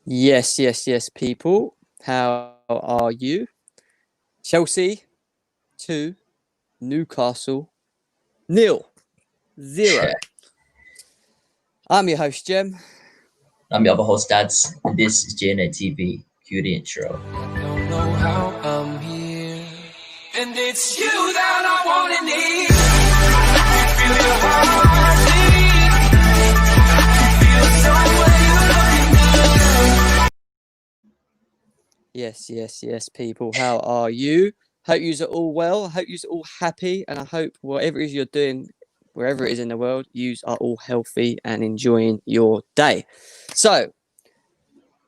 Yes, people. How are you? Chelsea 2, Newcastle 0. I'm your host, Jem. I'm your other host, Dads, and this is JNA TV. Cue the intro. Don't know how I'm here, and it's you that I want to need. Feel your heart beat. Feel Yes, people. How are you? Hope you're all well. Hope you're all happy, and I hope whatever it is you're doing, wherever it is in the world, you are all healthy and enjoying your day. So,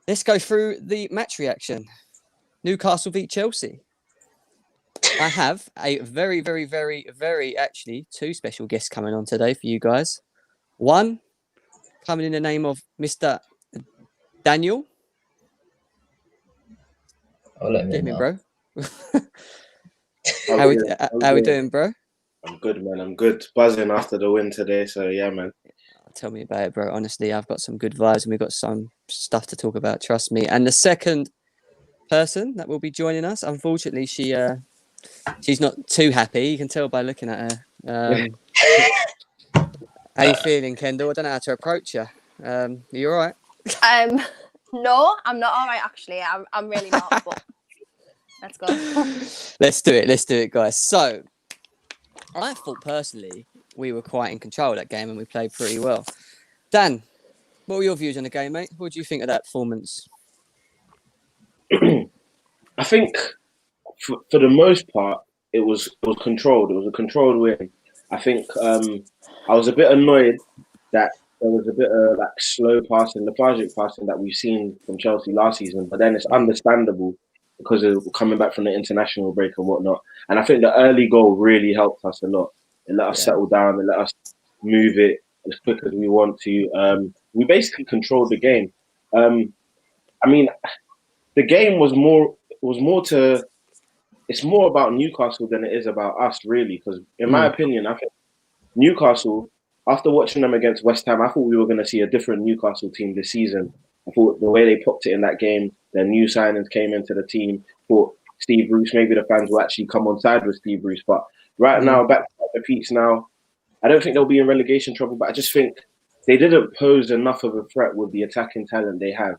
let's go through the match reaction. Newcastle beat Chelsea. I have a very actually two special guests coming on today for you guys. One coming in the name of Mr. Daniel. Get me, bro. How we doing, bro? I'm good, man. I'm good. Buzzing after the win today, so yeah, man. Tell me about it, bro. Honestly, I've got some good vibes and we've got some stuff to talk about, trust me. And the second person that will be joining us, unfortunately, she's not too happy. You can tell by looking at her. How you feeling, Kendall? I don't know how to approach you. Are you all right? No, I'm not all right, actually. I'm really not, but let's go. Let's do it, guys. So, I thought personally we were quite in control of that game and we played pretty well. Dan, what were your views on the game, mate? What do you think of that performance? I think for the most part, it was controlled. It was a controlled win. I think I was a bit annoyed that there was a bit of like slow passing, lethargic passing that we've seen from Chelsea last season. But then it's understandable because of coming back from the international break and whatnot. And I think the early goal really helped us a lot. It let us settle down. It let us move it as quick as we want to. We basically controlled the game. I mean, the game was more to. It's more about Newcastle than it is about us, really. Because in my opinion, I think Newcastle, after watching them against West Ham, I thought we were going to see a different Newcastle team this season. I thought the way they popped it in that game, their new signings came into the team. Thought Steve Bruce, maybe the fans will actually come on side with Steve Bruce. But right now, back to the Pete's now, I don't think they'll be in relegation trouble. But I just think they didn't pose enough of a threat with the attacking talent they have,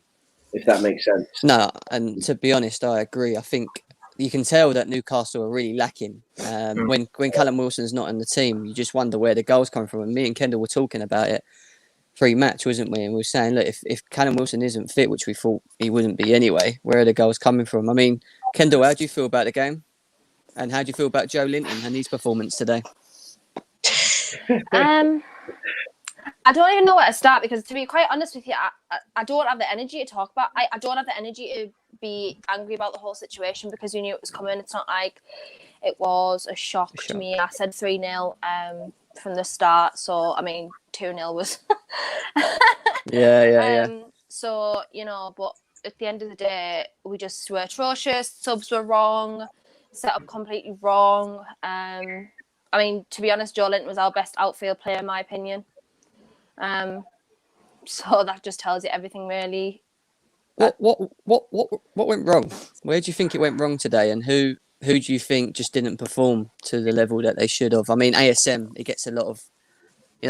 if that makes sense. No, and to be honest, I agree. I think you can tell that Newcastle are really lacking. When Callum Wilson's not in the team, you just wonder where the goals come from. And me and Kendall were talking about it pre-match, wasn't we? And we were saying, look, if Callum Wilson isn't fit, which we thought he wouldn't be anyway, where are the goals coming from? I mean, Kendall, how do you feel about the game? And how do you feel about Joe Linton and his performance today? I don't even know where to start because, to be quite honest with you, I don't have the energy to talk about. I don't have the energy to be angry about the whole situation because we knew it was coming. It's not like it was a shock to me. I said 3-0 from the start. So, I mean, 2-0 was... Yeah. So, but at the end of the day, we just were atrocious. Subs were wrong. Set up completely wrong. I mean, to be honest, Joe Linton was our best outfield player, in my opinion. So that just tells you everything, really. What went wrong? Where do you think it went wrong today? And who do you think just didn't perform to the level that they should have? I mean, ASM, it gets a lot of,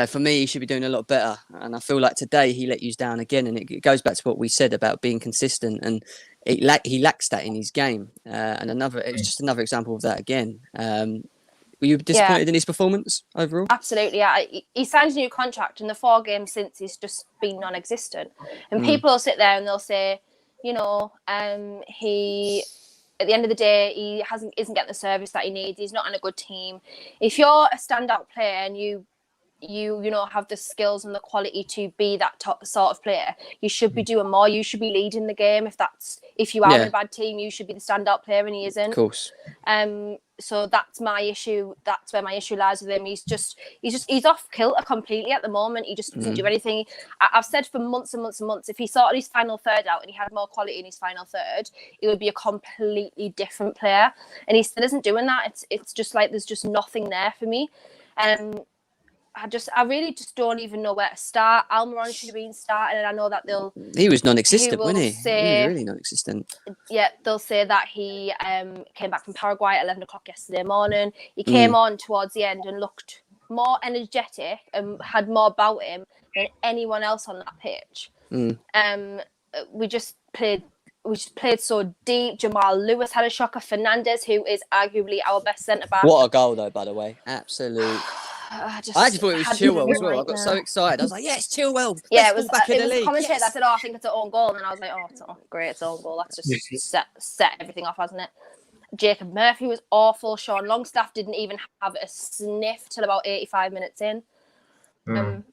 for me, he should be doing a lot better. And I feel like today he let you down again. And it goes back to what we said about being consistent. And he lacks that in his game. It's just another example of that again. Were you disappointed in his performance overall? Absolutely, yeah. He signed a new contract, and the 4 games since he's just been non-existent. And people will sit there and they'll say, he at the end of the day, he isn't getting the service that he needs. He's not on a good team. If you're a standout player and you have the skills and the quality to be that top sort of player, you should be doing more. You should be leading the game. If you are in a bad team, you should be the standout player, and he isn't. Of course. So that's my issue. That's where my issue lies with him. He's off kilter completely at the moment. He just doesn't do anything. I've said for months and months and months, if he sorted his final third out and he had more quality in his final third, he would be a completely different player. And he still isn't doing that. It's just like there's just nothing there for me. I really just don't even know where to start. Almiron should have been starting, and I know that He was non-existent, will wasn't he? say- He was really non-existent. they'll say that he came back from Paraguay at 11 o'clock yesterday morning. He came on towards the end and looked more energetic and had more about him than anyone else on that pitch. We just played so deep. Jamal Lewis had a shocker. Fernandez, who is arguably our best centre back. What a goal, though, by the way. Absolute. I actually thought it was Chilwell as well. I got so excited. I was like, yes, Chilwell. Yeah, best fullback in the was league. a commentator Yes. that said, "Oh, I think it's an own goal," and I was like, "Oh, great, it's an own goal. That's just set everything off, hasn't it?" Jacob Murphy was awful. Sean Longstaff didn't even have a sniff till about 85 minutes in. For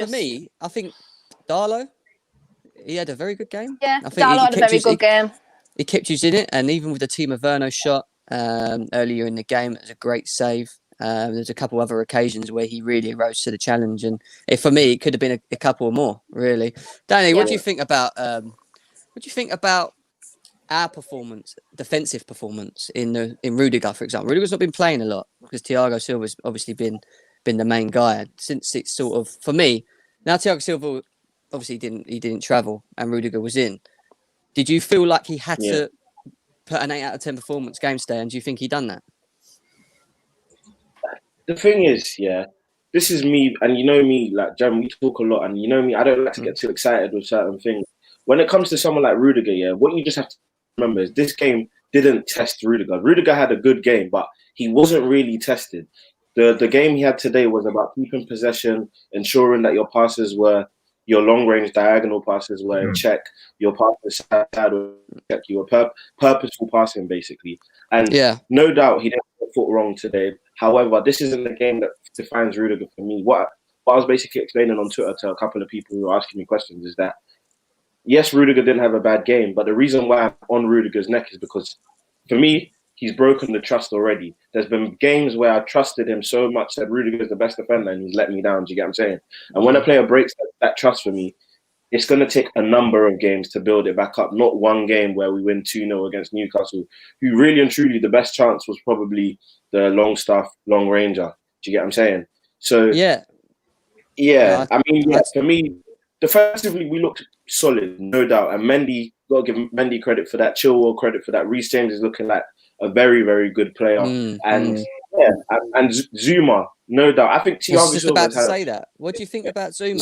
me, I think Darlow, he had a very good game. Yeah, I think Darlow had a very good game. He kept you in it, and even with the team of Werner shot earlier in the game, it was a great save. There's a couple other occasions where he really rose to the challenge, and for me, it could have been a couple more. Really, Danny, what do you think about? What do you think about our performance, defensive performance in Rudiger, for example? Rudiger's not been playing a lot because Thiago Silva's obviously been the main guy since it's sort of for me. Now Thiago Silva obviously didn't travel and Rudiger was in. Did you feel like he had to put an 8 out of 10 performance game today, and do you think he done that? The thing is, this is me, and you know me, like Jam, we talk a lot, and you know me, I don't like to get too excited with certain things. When it comes to someone like Rudiger, what you just have to remember is this game didn't test Rudiger. Rudiger had a good game, but he wasn't really tested. The game he had today was about keeping possession, ensuring that your passes were, your long-range diagonal passes were in check, your passes side were in check, you were purposeful passing, basically. And no doubt he didn't put a foot wrong today. However, this isn't the game that defines Rudiger for me. What I was basically explaining on Twitter to a couple of people who were asking me questions is that, yes, Rudiger didn't have a bad game, but the reason why I'm on Rudiger's neck is because, for me, he's broken the trust already. There's been games where I trusted him so much that Rudiger's the best defender and he's let me down. Do you get what I'm saying? And when a player breaks that trust for me, it's going to take a number of games to build it back up. Not one game where we win 2-0 against Newcastle, who really and truly the best chance was probably the Longstaff, long ranger. Do you get what I'm saying? So, for me, defensively, we looked solid, no doubt. And Mendy, got to give Mendy credit for that. Chilwell credit for that. Reece James is looking like a very, very good player. And Zuma, no doubt. I think Thiago I was just about to say that. What do you think about Zuma?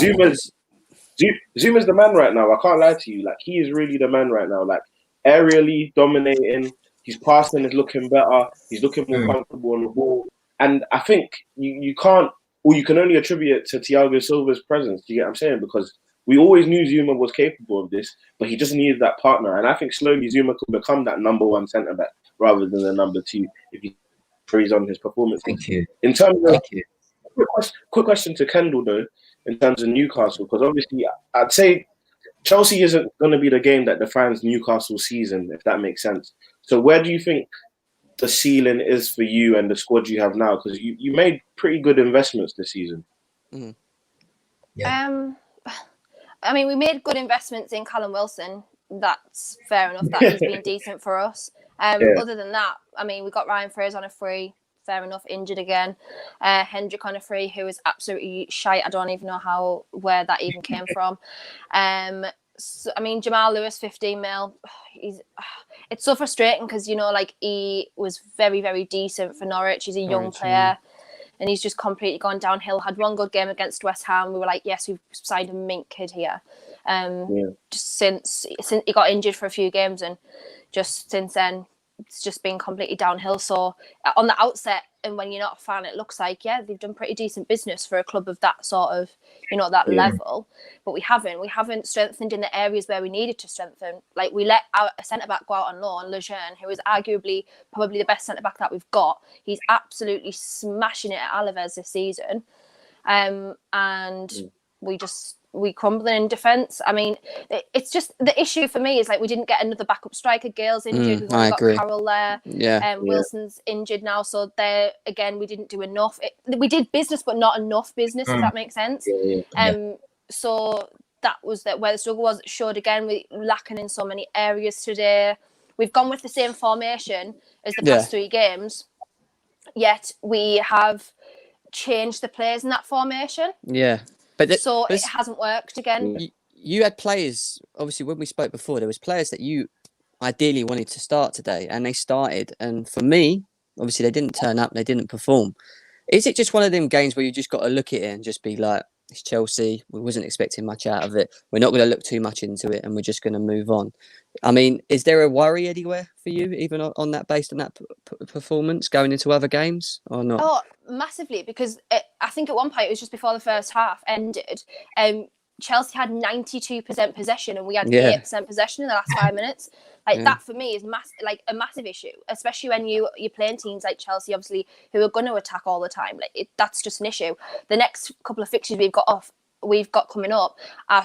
Zuma's the man right now. I can't lie to you. Like, he is really the man right now. Like, aerially dominating. His passing is looking better. He's looking more comfortable on the ball. And I think you can't, or you can only attribute it to Thiago Silva's presence. Do you get what I'm saying? Because we always knew Zuma was capable of this, but he just needed that partner. And I think slowly Zuma could become that number one centre back rather than the number two if he carries on his performance. Thank you. In terms of quick question to Kendall though, in terms of Newcastle, because obviously I'd say Chelsea isn't going to be the game that defines Newcastle's season, if that makes sense. So where do you think the ceiling is for you and the squad you have now? Because you made pretty good investments this season. I mean, we made good investments in Callum Wilson. That's fair enough. That he's been decent for us. Other than that, I mean, we got Ryan Fraser on a free. Fair enough, injured again. Hendrick on a free, who is absolutely shite. I don't even know where that even came from. So, I mean, Jamal Lewis, 15 mil. It's so frustrating because, you know, like, he was very, very decent for Norwich. He's a young player. And he's just completely gone downhill. Had one good game against West Ham. We were like, yes, we've signed a mint kid here. Just since he got injured for a few games, and just since then, it's just been completely downhill. So on the outset, and when you're not a fan, it looks like, they've done pretty decent business for a club of that sort of, you know, that level. But we haven't strengthened in the areas where we needed to strengthen. Like, we let a centre-back go out on loan, Lejeune, who is arguably probably the best centre-back that we've got. He's absolutely smashing it at Alaves this season. And we crumbling in defence. I mean, it's just the issue for me is, like, we didn't get another backup striker. Gale's injured. We've only got Carroll there. Wilson's injured now. So there again, we didn't do enough. We did business, but not enough business. If that makes sense. So that was where the struggle was. It showed again. We lacking in so many areas today. We've gone with the same formation as the past 3 games. Yet we have change the players in that formation. Yeah, but So it hasn't worked again. You had players, obviously, when we spoke before, there was players that you ideally wanted to start today, and they started. And for me, obviously, they didn't turn up, they didn't perform. Is it just one of them games where you just got to look at it and just be like, it's Chelsea, we wasn't expecting much out of it. We're not going to look too much into it, and we're just going to move on. I mean, is there a worry anywhere for you, even on that, based on that performance, going into other games, or not? Oh, massively, because I think at one point, it was just before the first half ended, Chelsea had 92% possession and we had 8% possession in the last 5 minutes. That for me is a massive issue, especially when you're playing teams like Chelsea, obviously, who are going to attack all the time. That's just an issue. The next couple of fixtures we've got coming up are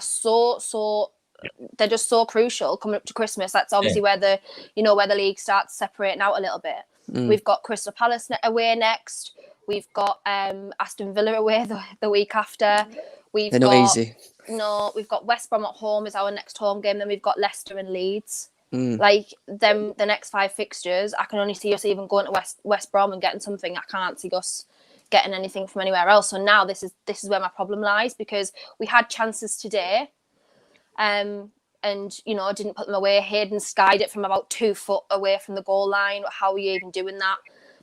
they're just so crucial coming up to Christmas. That's obviously where the league starts separating out a little bit. We've got Crystal Palace away next. We've got Aston Villa away the week after. They're not easy. No, we've got West Brom at home is our next home game. Then we've got Leicester and Leeds. The next 5 fixtures, I can only see us even going to West Brom and getting something. I can't see us getting anything from anywhere else. So now this is where my problem lies, because we had chances today, and didn't put them away. Hayden skied it from about 2 foot away from the goal line. How are you even doing that?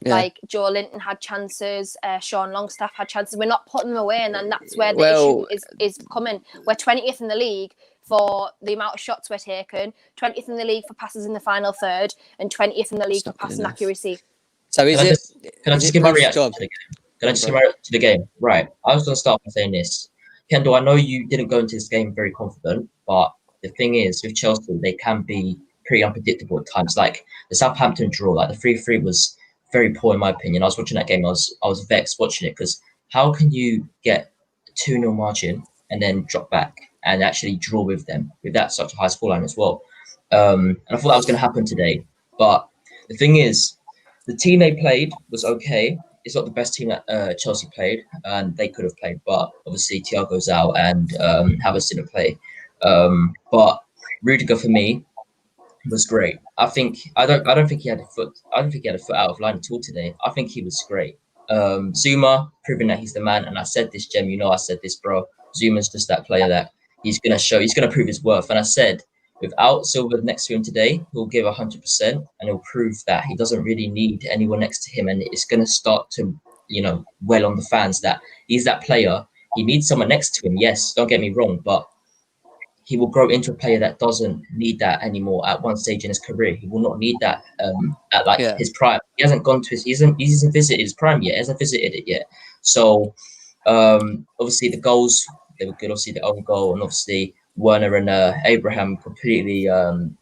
Yeah. Joe Linton had chances, Sean Longstaff had chances. We're not putting them away, and then that's where the issue is coming. We're 20th in the league for the amount of shots we're taking, 20th in the league for passes in the final third, and 20th in the league for passing accuracy. So can I just give my reaction to the game? Can I just give my reaction to the game? Right. I was going to start by saying this. Kendall, I know you didn't go into this game very confident, but the thing is, with Chelsea, they can be pretty unpredictable at times. Like the Southampton draw, the 3-3 was very poor in my opinion. I was watching that game. I was vexed watching it, because how can you get a 2-0 margin and then drop back and actually draw with them with that such a high scoreline as well? And I thought that was going to happen today. But the thing is, the team they played was okay. It's not the best team that Chelsea played, and they could have played. But obviously Thiago's out and Havertz didn't play. But Rudiger for me was great. I don't think he had a foot out of line at all today. I think he was great. Zuma proving that he's the man, and I said this, Jem, I said this, bro. Zuma's just that player that he's gonna prove his worth. And I said, without Silva next to him today, he'll give 100%, and he'll prove that he doesn't really need anyone next to him, and it's gonna start to well on the fans that he's that player. He needs someone next to him. Yes, don't get me wrong, but he will grow into a player that doesn't need that anymore at one stage in his career. He will not need that at his prime. He hasn't gone to he hasn't visited his prime yet. He hasn't visited it yet. So obviously the goals, they were good. Obviously the own goal, and obviously Werner and Abraham completely and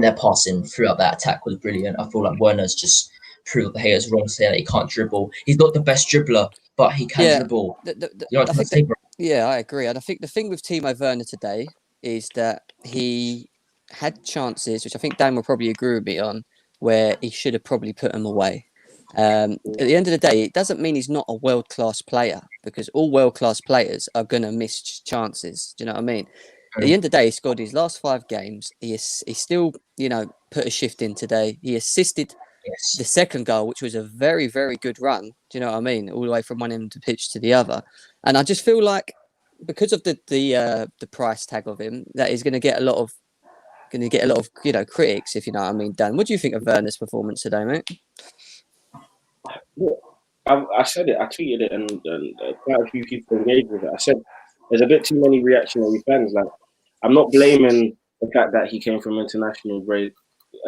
their passing throughout that attack was brilliant. I feel like Werner's just proved the haters wrong, saying that he can't dribble. He's not the best dribbler, but he can dribble. I agree. And I think the thing with Timo Werner today is that he had chances, which I think Dan will probably agree with me on, where he should have probably put them away. At the end of the day, it doesn't mean he's not a world-class player, because all world-class players are going to miss chances. Do you know what I mean? At the end of the day, he scored his last 5 games. He still, put a shift in today. He assisted the second goal, which was a very, very good run. Do you know what I mean? All the way from one end of the pitch to the other. And I just feel like, because of the price tag of him, that he's going to get a lot of critics, if you know what I mean. Dan, what do you think of Werner's performance today, mate? I said it. I tweeted it, and quite a few people engaged with it. I said there's a bit too many reactionary fans. Like, I'm not blaming the fact that he came from international break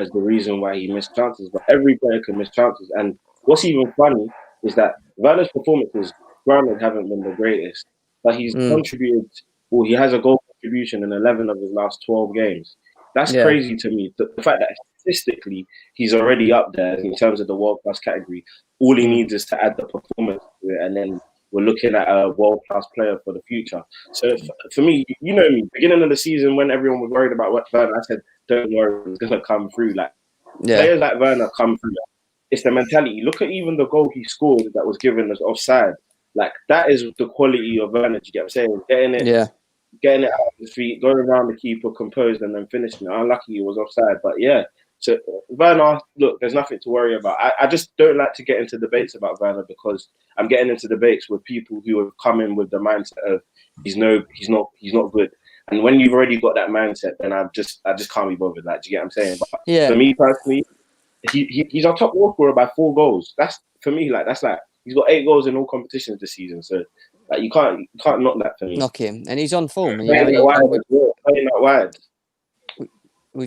as the reason why he missed chances, but every player can miss chances. And what's even funny is that Werner's performances, granted, haven't been the greatest, but he's contributed. Well, he has a goal contribution in 11 of his last 12 games. That's crazy to me. The fact that statistically he's already up there in terms of the world-class category. All he needs is to add the performance to it, and then we're looking at a world-class player for the future. So for me, me, beginning of the season when everyone was worried about what Werner, I said, don't worry, it's going to come through. Players like Werner come through. It's the mentality. Look at even the goal he scored that was given as offside. That is the quality of Werner. You get what I'm saying? Getting it out of his feet, going around the keeper composed, and then finishing it. Unlucky it was offside, but So Werner, look, there's nothing to worry about. I just don't like to get into debates about Werner because I'm getting into debates with people who have come in with the mindset of he's not good. And when you've already got that mindset, then I just can't be bothered. Like, do you get what I'm saying? But for me personally, he's our top goal scorer by 4 goals. That's for me. That's like he's got 8 goals in all competitions this season. So like you can't knock that for me. Knock him, and he's on form. And, Playing that wide.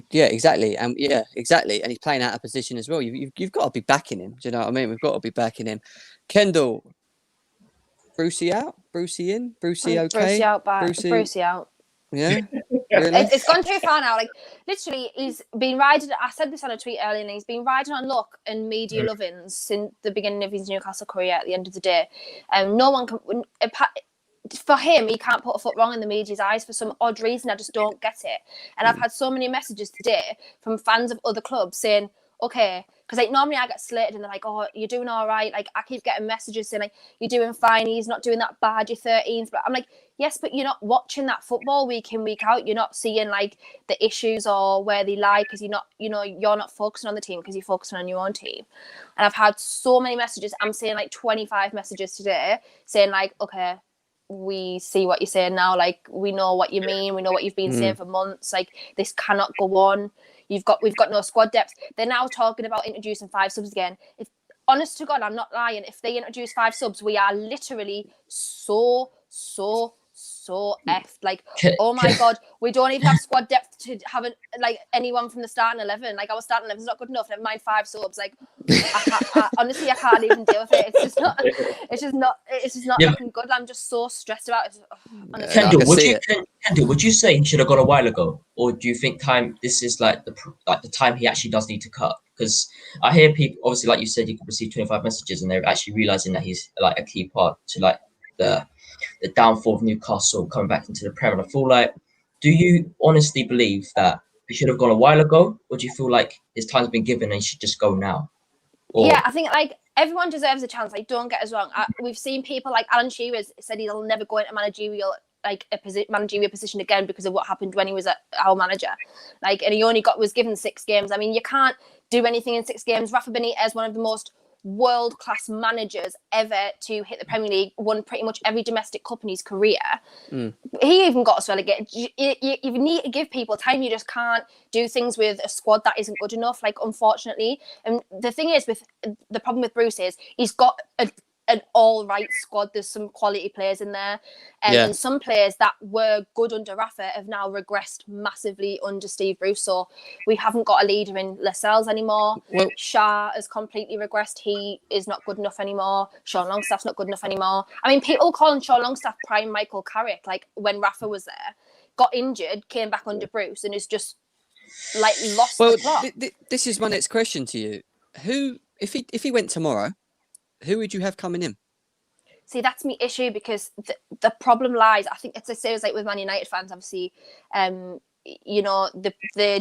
Yeah, exactly, and and he's playing out of position as well. You've got to be backing him. Do you know what I mean? We've got to be backing him. Kendall, Brucey out, Brucey in, Brucey okay, Brucey out. Yeah, really? It's gone too far now. Like literally, he's been riding. I said this on a tweet earlier, and he's been riding on luck and media lovings since the beginning of his Newcastle career. At the end of the day, no one can. For him, he can't put a foot wrong in the media's eyes for some odd reason. I just don't get it. And I've had so many messages today from fans of other clubs saying, okay, because like normally I get slated and they're like, oh, you're doing all right. Like I keep getting messages saying like, you're doing fine. He's not doing that bad. You're 13th. But I'm like, yes, but you're not watching that football week in, week out. You're not seeing like the issues or where they lie because you're not, you're not focusing on the team because you're focusing on your own team. And I've had so many messages. I'm seeing like 25 messages today saying like, okay, we see what you're saying now. Like we know what you mean. We know what you've been saying for months. Like this cannot go on. We've got no squad depth. They're now talking about introducing 5 subs again. If honest to God, I'm not lying. If they introduce 5 subs, we are literally so effed. Like, oh my God, we don't even have squad depth to have anyone from the starting 11. Like our starting 11 is not good enough. Never mind 5 subs. Like, honestly, I can't even deal with it. It's just not looking good. I'm just so stressed about it. Kendall, would you say he should have gone a while ago, or do you think this is like the time he actually does need to cut? Because I hear people, obviously, like you said, you could receive 25 messages, and they're actually realizing that he's like a key part to like the downfall of Newcastle coming back into the Premier. I feel like, do you honestly believe that he should have gone a while ago, or do you feel like his time's been given and he should just go now? Yeah, I think like everyone deserves a chance. Like, don't get us wrong. We've seen people like Alan Shearer said he'll never go into managerial position again because of what happened when he was our manager. Like, and he only was given 6 games. I mean, you can't do anything in 6 games. Rafa Benitez, one of the most world-class managers ever to hit the Premier League, won pretty much every domestic cup in his career. He even got us relegated. You need to give people time. You just can't do things with a squad that isn't good enough, like, unfortunately. And the thing is, with the problem with Bruce is he's got an all-right squad. There's some quality players in there. And some players that were good under Rafa have now regressed massively under Steve Bruce. So we haven't got a leader in Lascelles anymore. Well, Shah has completely regressed. He is not good enough anymore. Sean Longstaff's not good enough anymore. I mean, people calling Sean Longstaff prime Michael Carrick, like when Rafa was there, got injured, came back under Bruce, and is just like lost the plot. This is my next question to you. Who, if he went tomorrow, who would you have coming in? See, that's my issue because the problem lies. I think it's the same as like with Man United fans. Obviously, the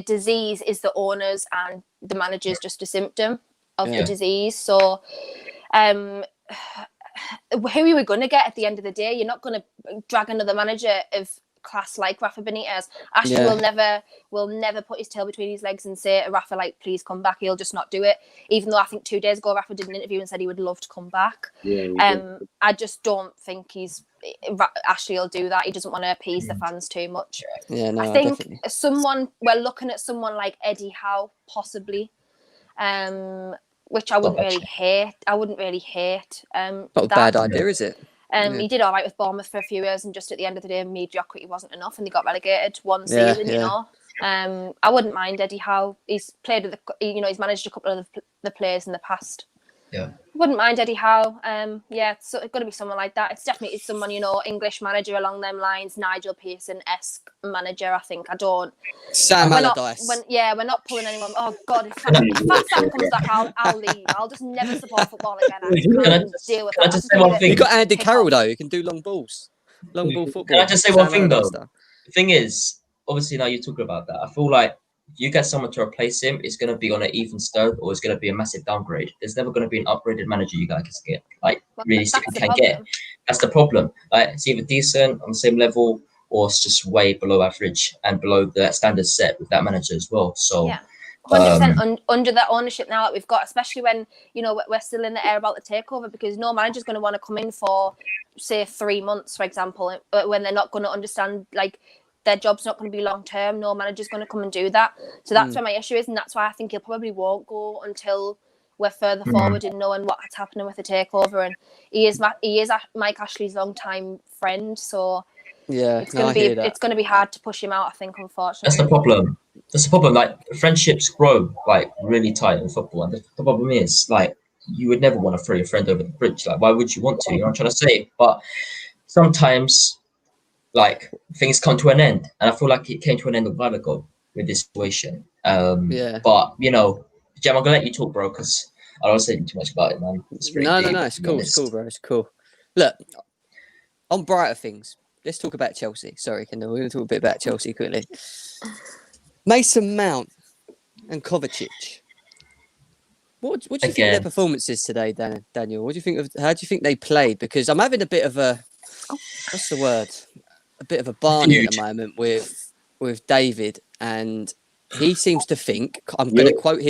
disease is the owners and the manager is just a symptom of the disease. So, who are we going to get at the end of the day? You're not going to drag another manager of class like Rafa Benitez. Ashley will never put his tail between his legs and say to Rafa, like, please come back. He'll just not do it. Even though I think 2 days ago Rafa did an interview and said he would love to come back. I just don't think Ashley will do that. He doesn't want to appease the fans too much. I think we're looking at someone like Eddie Howe possibly, which I wouldn't really hate. Not a bad idea, is it? He did all right with Bournemouth for a few years, and just at the end of the day, mediocrity wasn't enough, and they got relegated one season. You know, I wouldn't mind Eddie Howe. He's played with he's managed a couple of the players in the past. I wouldn't mind Eddie Howe. It's got to be someone like that. It's definitely someone, English manager along them lines, Nigel Pearson-esque manager. I think. I don't. Sam Allardyce. We're not pulling anyone. Oh God, if Sam comes back, I'll leave. I'll just never support football again. I just deal with that. Just say one thing? You got Andy Carroll though. You can do long ball football. Can I just say one thing though? The thing is, obviously now you're talking about that. I feel like if you get someone to replace him, it's going to be on an even stone, or it's going to be a massive downgrade. There's never going to be an upgraded manager you guys can get. Like, realistically, can get. That's the problem. Like, it's either decent on the same level, or it's just way below average and below the standard set with that manager as well. So 100% under that ownership now that we've got, especially when, you know, we're still in the air about the takeover, because no manager's going to want to come in for, say, 3 months, for example, when they're not going to understand, like, their job's not going to be long term. No manager's going to come and do that. So that's where my issue is, and that's why I think he'll probably won't go until we're further forward in knowing what's happening with the takeover. And he is Mike Ashley's long-time friend, so it's going to be hard to push him out, I think, unfortunately. That's the problem. Like, friendships grow, like, really tight in football, and the problem is, like, you would never want to throw your friend over the bridge. Like, why would you want to? You know what I'm trying to say? But sometimes, like, things come to an end, and I feel like it came to an end a while ago with this situation. But, you know, Jem, I'm gonna let you talk, bro, because I don't say too much about it, man. No, it's cool, bro. It's cool. Look, on brighter things, let's talk about Chelsea. Sorry, Kendall, we're gonna talk a bit about Chelsea quickly. Mason Mount and Kovacic. What do you think of their performances today, Daniel? What do you think of? How do you think they played? Because I'm having a bit of a what's the word? A bit of a Barney at the moment with David, and he seems to think. I'm going to quote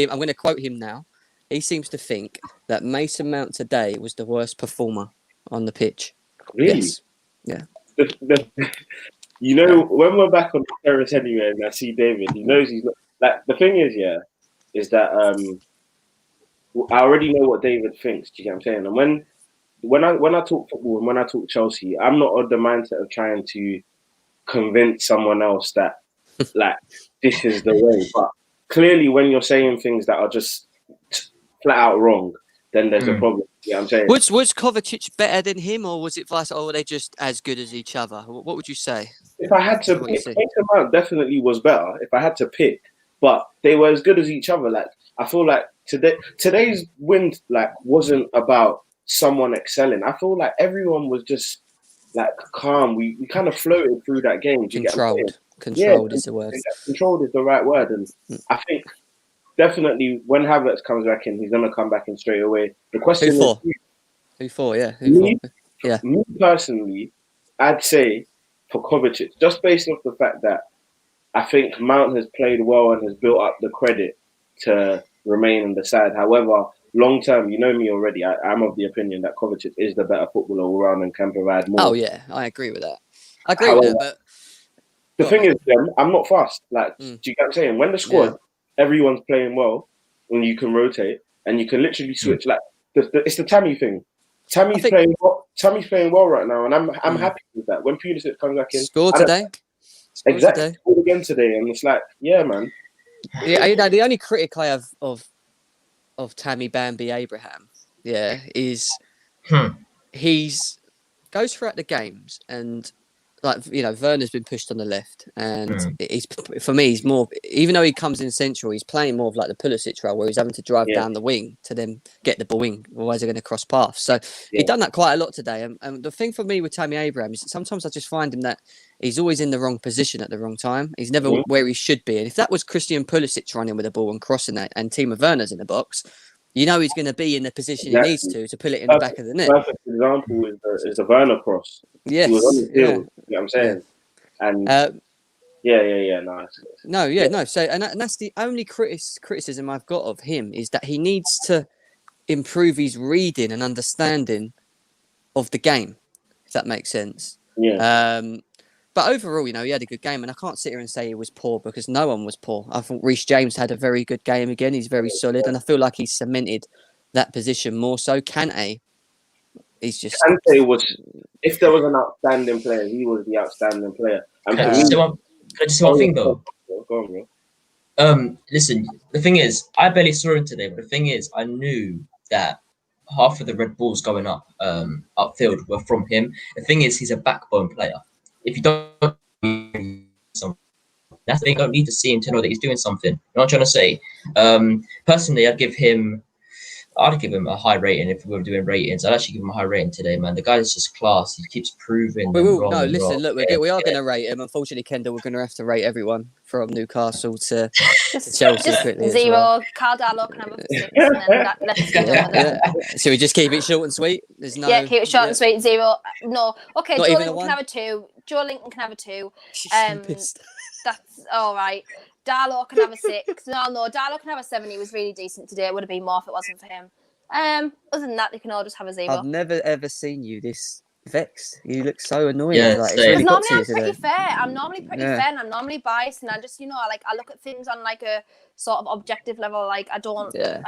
him now. He seems to think that Mason Mount today was the worst performer on the pitch. Really? Yes. Yeah. You know, when we're back on the terrace anyway, and I see David, he knows he's not. Like, the thing is that I already know what David thinks. Do you get what I'm saying? And when I talk football and when I talk Chelsea, I'm not on the mindset of trying to convince someone else that like this is the way. But clearly, when you're saying things that are just flat out wrong, then there's a problem. You know what I'm saying? Was Kovacic better than him, or was it vice? Or were they just as good as each other? What would you say? If I had to pick, Mason Mount definitely was better. If I had to pick, but they were as good as each other. Like, I feel like today's win like wasn't about someone excelling. I feel like everyone was just like calm. We kind of floated through that game. Controlled is the word. Controlled is the right word, and I think definitely when Havertz comes back in, he's going to come back in straight away. The question is who for? Yeah, me personally, I'd say for Kovacic, just based off the fact that I think Mount has played well and has built up the credit to remain on the side. However, long term, you know me already. I'm of the opinion that Kovacic is the better footballer all round and can provide more. Oh yeah, I agree with that. But the thing is, I'm not fast. Like, do you get what I'm saying? When the squad, everyone's playing well, and you can rotate and you can literally switch. Like, it's the Tammy thing. Tammy's playing well right now, and I'm happy with that. When Pulisic comes back in, scored today. Exactly, scored again today, and it's like, yeah, man. Yeah, you know, the only critic I have of Tammy Bambi Abraham, is he's goes throughout the games, and like, you know, Werner's been pushed on the left, and he's more, even though he comes in central, he's playing more of like the Pulisic role, where he's having to drive down the wing to then get the ball wing, otherwise they're going to cross paths. So he's done that quite a lot today. And the thing for me with Tammy Abraham is that sometimes I just find him that he's always in the wrong position at the wrong time. He's never where he should be. And if that was Christian Pulisic running with the ball and crossing that, and Timo Werner's in the box, you know he's going to be in the position he needs to pull it in the back of the net. Perfect example is the Werner cross. Yes. He was on his heel, you know what I'm saying? And no. So, and that's the only criticism I've got of him, is that he needs to improve his reading and understanding of the game, if that makes sense. Yeah. But overall, you know, he had a good game, and I can't sit here and say he was poor, because no one was poor. I thought Reece James had a very good game again. He's very solid, and I feel like he's cemented that position more so. Kante, he's just... Kante was, if there was an outstanding player, he was the outstanding player. Can I just say one thing, though? Go on, bro. Listen, the thing is, I barely saw him today, but the thing is, I knew that half of the red balls going up upfield were from him. The thing is, he's a backbone player. If you don't, that's the thing. You don't need to see him to know that he's doing something. You know what I'm trying to say? Personally, I'd give him a high rating if we were doing ratings. I'd actually give him a high rating today, man. The guy is just class. He keeps proving. We are going to rate him. Unfortunately, Kendall, we're going to have to rate everyone from Newcastle to Chelsea quickly. 0. Well. Cardallo can have a 6, and then let's be done with it. So we just keep it short and sweet. There's no. Yeah, keep it short and sweet. 0. No. Okay, Not Joe even Linton can have a 2. Joe Linton can have a 2. She's so pissed. That's all right. Darlow can have a 6. No, Darlow can have a 7. He was really decent today. It would have been more if it wasn't for him. Other than that, they can all just have a 0. I've never ever seen you this vexed. You look so annoyed. Yeah, like, it's same. really got Normally to you I'm pretty today. fair. I'm normally pretty Yeah. fair, and I'm normally biased, and I just, I look at things on like a sort of objective level. Like I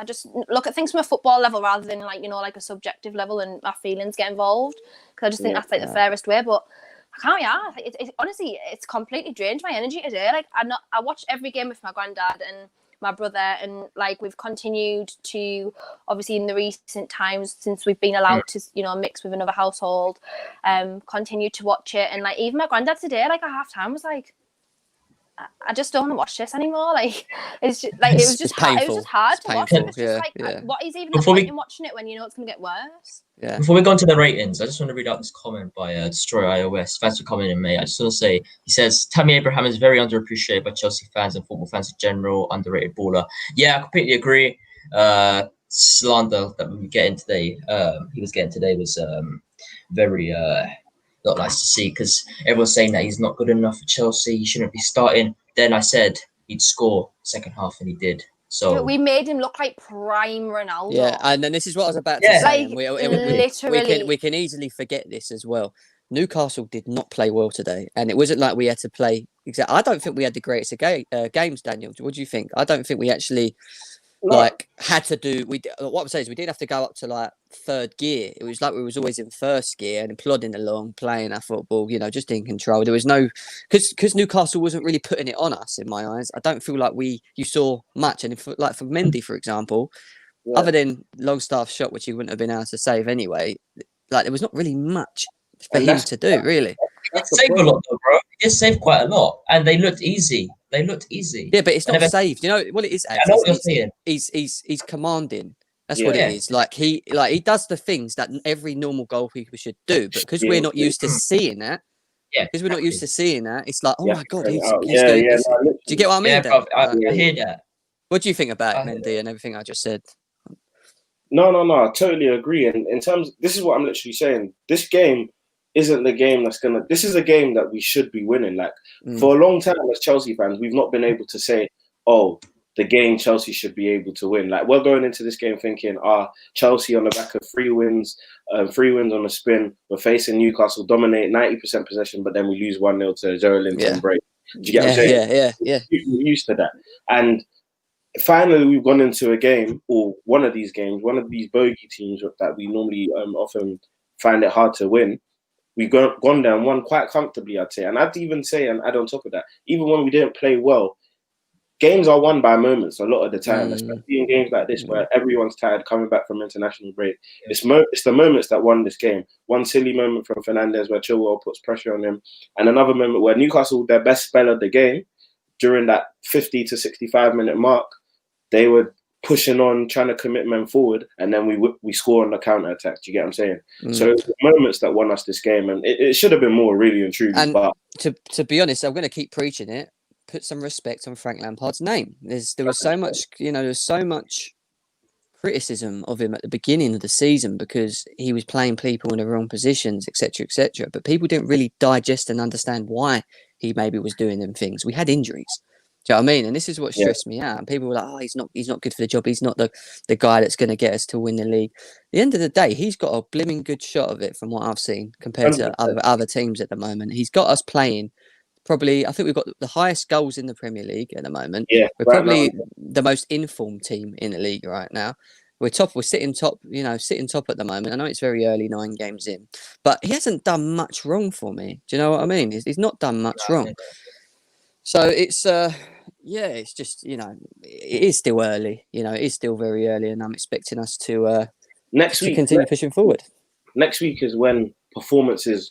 just look at things from a football level rather than like like a subjective level, and my feelings get involved because I just think that's like the fairest way. But I can't be arsed. It honestly, it's completely drained my energy today. Like I watched every game with my granddad and my brother, and like we've continued to, obviously in the recent times since we've been allowed to mix with another household, continue to watch it. And like even my granddad today, like at half time was like, I just don't want to watch this anymore. Like it's just like it was just hard to watch. It was just like what is even the point in watching it when you know it's going to get worse? Yeah. Before we go into the ratings, I just want to read out this comment by Destroy iOS. Thanks for coming in, mate. I just want to say, he says, Tammy Abraham is very underappreciated by Chelsea fans and football fans in general. Underrated baller. Yeah, I completely agree. Slander that we were getting today, he was getting today was very not nice to see, because everyone's saying that he's not good enough for Chelsea. He shouldn't be starting. Then I said he'd score second half, and he did. So we made him look like prime Ronaldo. Yeah, and then this is what I was about to say. Like, we can easily forget this as well. Newcastle did not play well today, and it wasn't like we had to play. I don't think we had the greatest of games, Daniel. What do you think? I don't think we actually had to do. What I'm saying is we didn't have to go up to like third gear. It was like we was always in first gear and plodding along, playing our football. Just in control. There was no because Newcastle wasn't really putting it on us. In my eyes, I don't feel like you saw much. And for Mendy, for example, other than Longstaff's shot, which he wouldn't have been able to save anyway, like there was not really much for him to do, really. He saved a lot, though, bro. He just saved quite a lot, and they looked easy. Yeah, but it's not saved. You know what it is? I know what you're saying. He's commanding. That's what it is. Like he does the things that every normal goalkeeper should do, but because we're not used to seeing that. Yeah, because we're not used to seeing that. It's like, oh my god, he's doing this. Do you get what I mean? Yeah, bro, I hear that. What do you think about Mendy and everything I just said? No, I totally agree. And in terms, this is what I'm literally saying. This game isn't the game this is a game that we should be winning. Like for a long time as Chelsea fans, we've not been able to say, oh, the game Chelsea should be able to win. Like we're going into this game thinking, Chelsea on the back of 3 wins on the spin. We're facing Newcastle, dominate 90% possession, but then we lose 1-0 to Joe Linton break. Do you get what I'm saying? Yeah. We're used to that. And finally, we've gone into a game, or one of these games, one of these bogey teams that we normally often find it hard to win. We've gone down, won quite comfortably, I'd say. And I'd even say, and add on top of that, even when we didn't play well, games are won by moments a lot of the time, especially in games like this where everyone's tired coming back from international break. It's the moments that won this game. One silly moment from Fernandes where Chilwell puts pressure on him, and another moment where Newcastle, their best spell of the game, during that 50 to 65-minute mark, they were pushing on, trying to commit men forward, and then we score on the counter-attack. Do you get what I'm saying? So it's the moments that won us this game, and it should have been more, really and truly. And but to be honest, I'm going to keep preaching it. Put some respect on Frank Lampard's name. There was so much, there's so much criticism of him at the beginning of the season because he was playing people in the wrong positions, etc., etc. But people didn't really digest and understand why he maybe was doing them things. We had injuries. Do you know what I mean? And this is what stressed me out. And people were like, "Oh, he's not good for the job. He's not the guy that's going to get us to win the league." At the end of the day, he's got a blimmin' good shot of it from what I've seen compared to other teams at the moment. He's got us playing. Probably, I think we've got the highest goals in the Premier League at the moment. Yeah, we're probably the most informed team in the league right now. We're sitting top, sitting top at the moment. I know it's very early, 9 games in, but he hasn't done much wrong for me. Do you know what I mean? He's not done much wrong. So it's, it's just, it is still early. It is still very early, and I'm expecting us to next week continue pushing forward. Next week is when performance is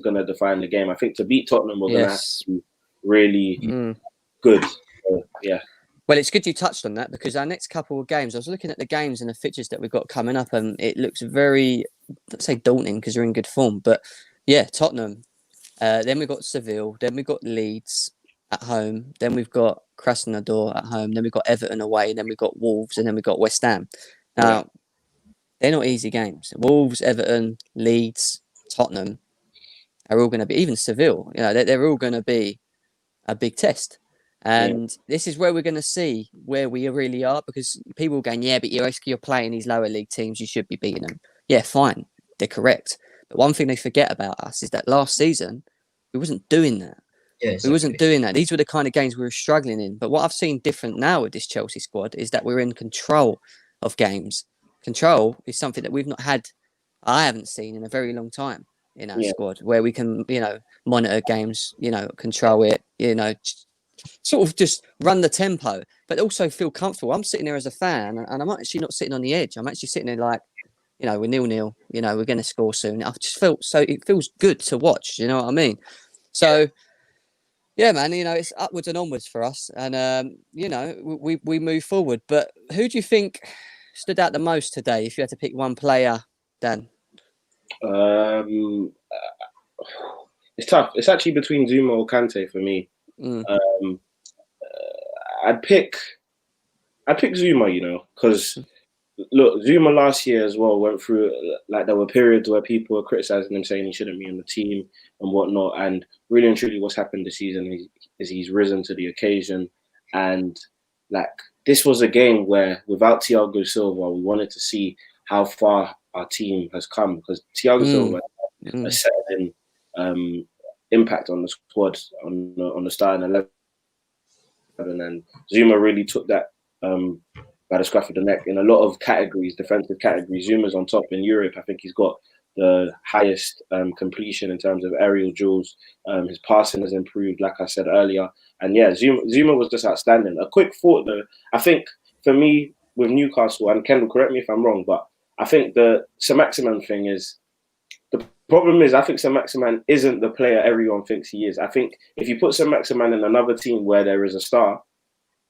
going to define the game. I think to beat Tottenham, we're going to have to be really good. So, yeah. Well, it's good you touched on that because our next couple of games, I was looking at the games and the fixtures that we've got coming up, and it looks very, let's say daunting because we're in good form. But yeah, Tottenham. Then we've got Seville. Then we've got Leeds at home. Then we've got Krasnodar at home. Then we've got Everton away. Then we've got Wolves. And then we've got West Ham. Now, they're not easy games. Wolves, Everton, Leeds, Tottenham are all going to be, even Seville, they're all going to be a big test. And this is where we're going to see where we really are, because people are going, yeah, but you're playing these lower league teams, you should be beating them. Yeah, fine, they're correct. But one thing they forget about us is that last season, we wasn't doing that. Yeah, exactly. We wasn't doing that. These were the kind of games we were struggling in. But what I've seen different now with this Chelsea squad is that we're in control of games. Control is something that we've not had, I haven't seen in a very long time in our squad, where we can, monitor games, control it, sort of just run the tempo, but also feel comfortable. I'm sitting there as a fan, and I'm actually not sitting on the edge. I'm actually sitting there like, we're 0-0, we're going to score soon. I've just felt so, it feels good to watch, you know what I mean? So, yeah, man, it's upwards and onwards for us, and, we move forward. But who do you think stood out the most today, if you had to pick one player, Dan? It's tough. It's actually between Zuma or Kante for me. I'd pick Zuma, because look, Zuma last year as well went through, like, there were periods where people were criticizing him, saying he shouldn't be on the team and whatnot. And really and truly, what's happened this season is he's risen to the occasion. And like, this was a game where without Thiago Silva, we wanted to see how far our team has come, because Thiago Silva has a certain impact on the squad, on the starting 11. And Zuma really took that by the scruff of the neck in a lot of categories, defensive categories. Zuma's on top in Europe. I think he's got the highest completion in terms of aerial duels. His passing has improved, like I said earlier. And yeah, Zuma was just outstanding. A quick thought though, I think for me with Newcastle, and Kendall, correct me if I'm wrong, but I think the Saint-Maximin thing is, the problem is, I think Saint-Maximin isn't the player everyone thinks he is. I think if you put Saint-Maximin in another team where there is a star,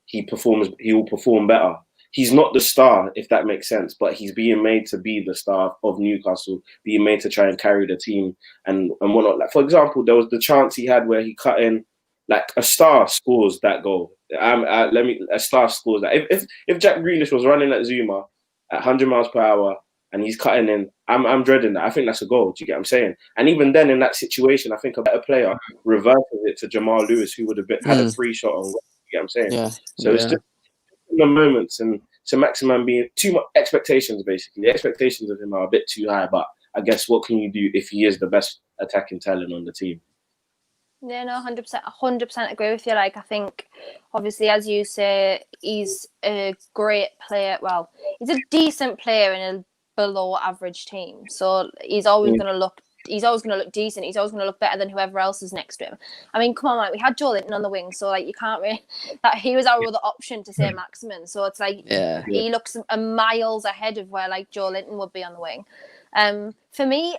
he will perform better. He's not the star, if that makes sense, but he's being made to be the star of Newcastle, being made to try and carry the team and whatnot. Like, for example, there was the chance he had where he cut in, like, a star scores that goal. A star scores that. If Jack Grealish was running at Zuma at 100 miles per hour and he's cutting in, I'm dreading that. I think that's a goal. Do you get what I'm saying? And even then, in that situation, I think a better player reverses it to Jamal Lewis, who would have had a free shot on. You get what I'm saying? Yeah. So it's just the moments, and Saint-Maximin being too much expectations. Basically, the expectations of him are a bit too high. But I guess what can you do if he is the best attacking talent on the team? Yeah, no, 100% agree with you. Like, I think, obviously, as you say, he's a great player. Well, he's a decent player in a below average team, so he's always going to look. He's always going to look decent. He's always going to look better than whoever else is next to him. I mean, come on, like, we had Joe Linton on the wing, so like, you can't really. That he was our other option to say Maximin. So it's like he looks a miles ahead of where like Joe Linton would be on the wing. For me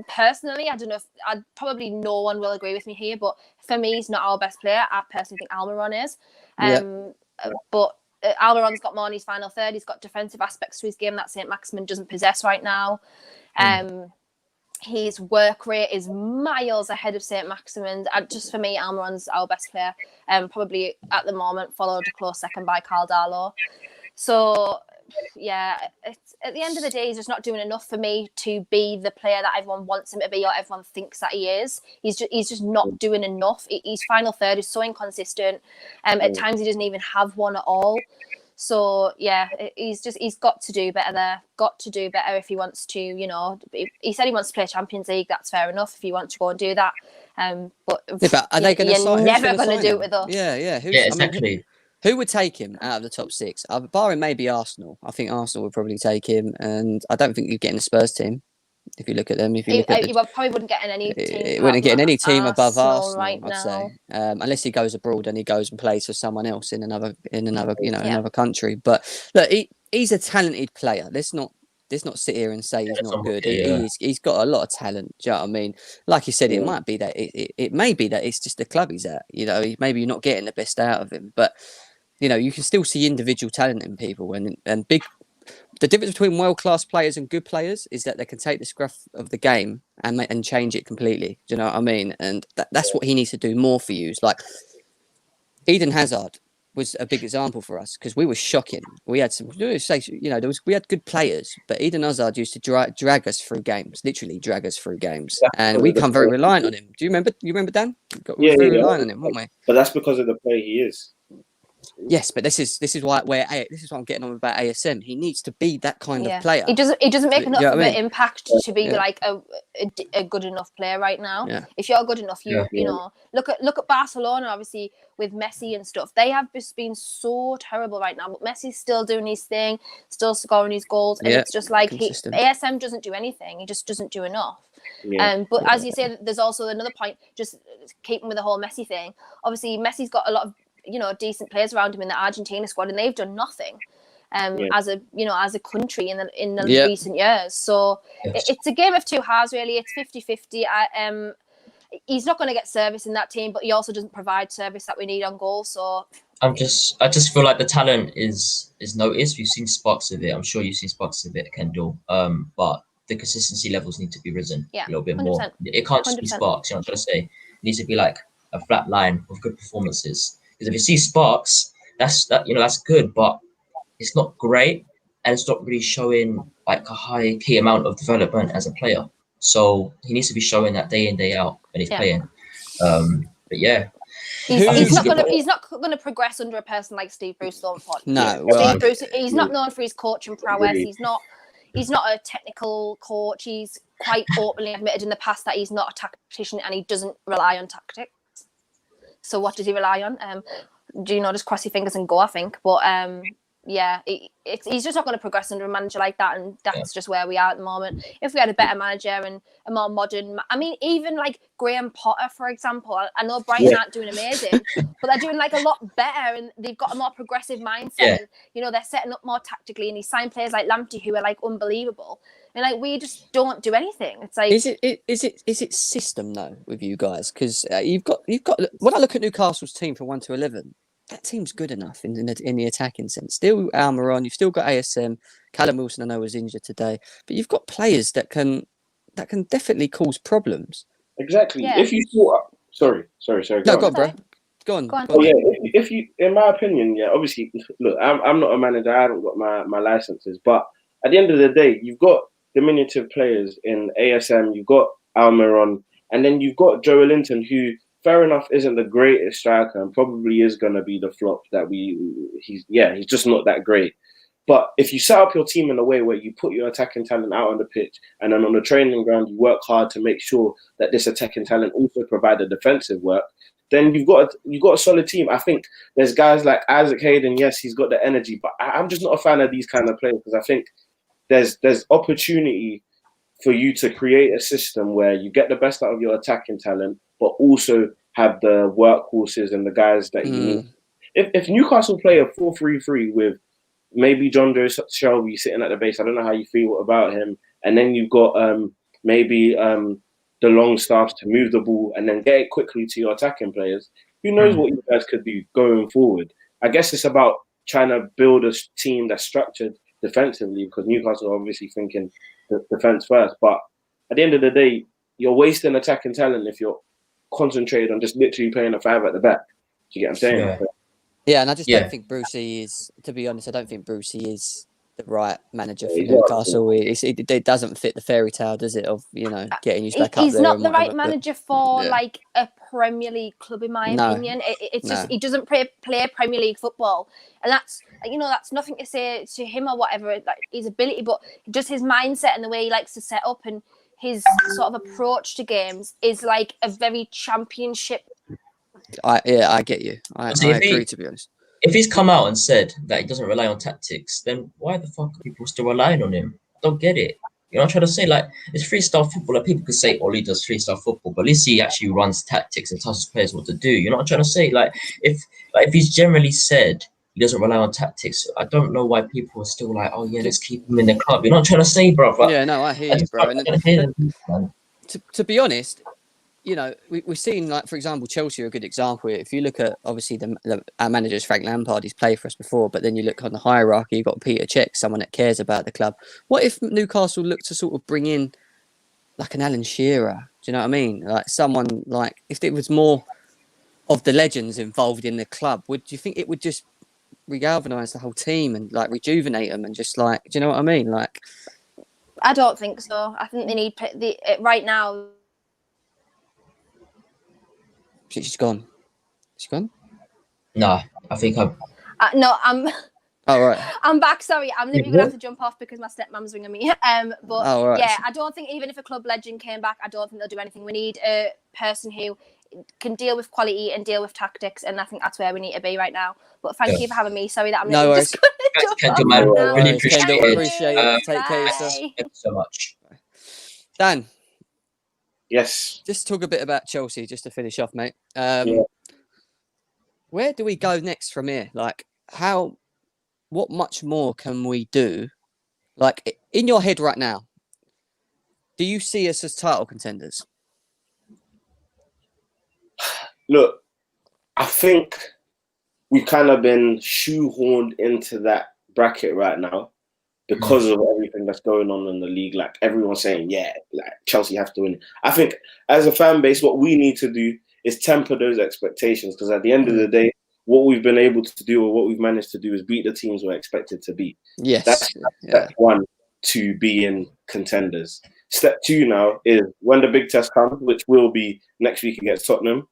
personally, I don't know if probably no one will agree with me here, but for me, he's not our best player. I personally think Almiron is. But Almiron's got more in his final third. He's got defensive aspects to his game that Saint-Maximin doesn't possess right now. His work rate is miles ahead of Saint-Maximin's. Just for me, Almiron's our best player. Probably at the moment, followed a close second by Carl Darlow. So, yeah, it's, at the end of the day, he's just not doing enough for me to be the player that everyone wants him to be or everyone thinks that he is. He's just not doing enough. His final third is so inconsistent. At times, he doesn't even have one at all. So, yeah, he's got to do better there. Got to do better if he wants to, he said he wants to play Champions League. That's fair enough if you want to go and do that. But are they going to sign? You're never going to do it with us. Yeah. Exactly. Who would take him out of the top six? Barring maybe Arsenal. I think Arsenal would probably take him, and I don't think you'd get in the Spurs team. If you look at them, you probably wouldn't get in any team. It wouldn't get in any team above Arsenal right I'd now. say, unless he goes abroad and he goes and plays for someone else in another another country. But look, he's a talented player. Let's not sit here and say he's not good. He's got a lot of talent. Do you know what I mean? Like you said, it might be that it may be that it's just the club he's at. Maybe you're not getting the best out of him, but you can still see individual talent in people, and big. The difference between world-class players and good players is that they can take the scruff of the game and change it completely. Do you know what I mean? And that's what he needs to do more for you. It's like Eden Hazard was a big example for us because we were shocking. We had we had good players, but Eden Hazard used to drag us through games, literally drag us through games, and we become very reliant on him. Do you remember? You remember, Dan? We were very reliant on him, weren't we? But that's because of the player he is. Yes, but this is why this is what I'm getting on about ASM. He needs to be that kind of player. He doesn't make enough of an impact to be Yeah. like a good enough player right now. Yeah. If you're good enough, you know, look at Barcelona, obviously with Messi and stuff. They have just been so terrible right now, but Messi's still doing his thing, still scoring his goals, and it's just like ASM doesn't do anything. He just doesn't do enough. But as you say, there's also another point. Just keeping with the whole Messi thing. Obviously, Messi's got a lot of decent players around him in the Argentina squad, and they've done nothing as a country in the recent years. So it's a game of two halves, really. It's 50-50. He's not going to get service in that team, but he also doesn't provide service that we need on goal. So I just feel like the talent is noticed. We've seen sparks of it. I'm sure you've seen sparks of it, Kendall. But the consistency levels need to be risen a little bit 100%. More. It can't just be sparks. You know what I'm trying to say? It needs to be like a flat line of good performances. Because if you see sparks, that's good, but it's not great, and it's not really showing like a high key amount of development as a player. So he needs to be showing that day in, day out when he's playing. But yeah, he's not gonna progress under a person like Steve Bruce Thornton. No, Steve Bruce, he's not known for his coaching prowess. He's not a technical coach. He's quite openly admitted in the past that he's not a tactician and he doesn't rely on tactics. So what does he rely on? Just cross your fingers and go, I think. But he's just not going to progress under a manager like that, and that's just where we are at the moment. If we had a better manager and a more modern, even like Graham Potter, for example. I know Brighton aren't doing amazing, but they're doing like a lot better, and they've got a more progressive mindset. And, they're setting up more tactically, and he signed players like Lamptey who are like unbelievable. And like we just don't do anything. It's like is it system though with you guys? Because you've got when I look at Newcastle's team from 1 to 11, that team's good enough in the attacking sense. Still Almiron, you've still got ASM. Callum Wilson, I know, was injured today, but you've got players that can definitely cause problems. Exactly. Yeah. If you thought, sorry. No, go on, bro. Go on. Oh yeah. If you, in my opinion, obviously, look, I'm not a manager. I haven't got my licenses, but at the end of the day, you've got diminutive players in ASM, you've got Almiron, and then you've got Joe Linton, who, fair enough, isn't the greatest striker and probably is going to be the flop that he's just not that great. But if you set up your team in a way where you put your attacking talent out on the pitch and then on the training ground, you work hard to make sure that this attacking talent also provide the defensive work, then you've got a solid team. I think there's guys like Isaac Hayden. Yes, he's got the energy, but I'm just not a fan of these kind of players because I think there's opportunity for you to create a system where you get the best out of your attacking talent, but also have the workhorses and the guys that you need. If Newcastle play a 4-3-3 with maybe John Joe Shelby sitting at the base, I don't know how you feel about him, and then you've got maybe the long staffs to move the ball and then get it quickly to your attacking players, who knows what you guys could be going forward. I guess it's about trying to build a team that's structured defensively, because Newcastle are obviously thinking defense first. But at the end of the day, you're wasting attacking talent if you're concentrated on just literally playing a 5 at the back. Do you get what I'm saying? Yeah, and I just don't think Brucey is, to be honest, I don't think Brucey is the right manager for Newcastle. It doesn't fit the fairy tale, does it, of, getting you back up there. He's not the right manager for like a Premier League club, in my opinion. It's just he doesn't play Premier League football, and that's that's nothing to say to him or whatever, like his ability, but just his mindset and the way he likes to set up and his sort of approach to games is like a very championship. I get you. I agree, to be honest. If he's come out and said that he doesn't rely on tactics, then why the fuck are people still relying on him? I don't get it. You know what I'm trying to say? Like, it's freestyle football. Like, people could say Oli does freestyle football, but at least he actually runs tactics and tells his players what to do. You know what I'm trying to say? Like, if he's generally said he doesn't rely on tactics, I don't know why people are still like, oh yeah, let's keep him in the club. You know what I'm trying to say, bro? Yeah, no, I hear you, bro. To be honest, we've seen, like, for example, Chelsea are a good example. If you look at, obviously, our manager's Frank Lampard, he's played for us before, but then you look on the hierarchy, you've got Peter Cech, someone that cares about the club. What if Newcastle looked to sort of bring in, like, an Alan Shearer? Do you know what I mean? Like, someone, like, if there was more of the legends involved in the club, do you think it would just regalvanise the whole team and, like, rejuvenate them and just, like, do you know what I mean? Like, I don't think so. I think they need right now. She's gone. She's gone? No, I think No, I'm. Oh, right. I'm back. Sorry, I'm literally gonna have to jump off because my stepmom's ringing me. But right. yeah, I don't think even if a club legend came back, I don't think they'll do anything. We need a person who can deal with quality and deal with tactics, and I think that's where we need to be right now. But thank you for having me. Sorry that I'm no just gonna Kendall, man. No Really worries, Kendall, appreciate it. Take care of yourself. Thank you so much. Dan. Yes. Just talk a bit about Chelsea, just to finish off, mate. Yeah. Where do we go next from here? Like, what much more can we do? Like, in your head right now, do you see us as title contenders? Look, I think we've kind of been shoehorned into that bracket right now because of everything that's going on in the league. Like, everyone's saying, yeah, like Chelsea have to win. I think as a fan base, what we need to do is temper those expectations, because at the end of the day, what we've been able to do, or what we've managed to do, is beat the teams we're expected to beat. Yes. That's step one to being contenders. Step two now is when the big test comes, which will be next week against Tottenham.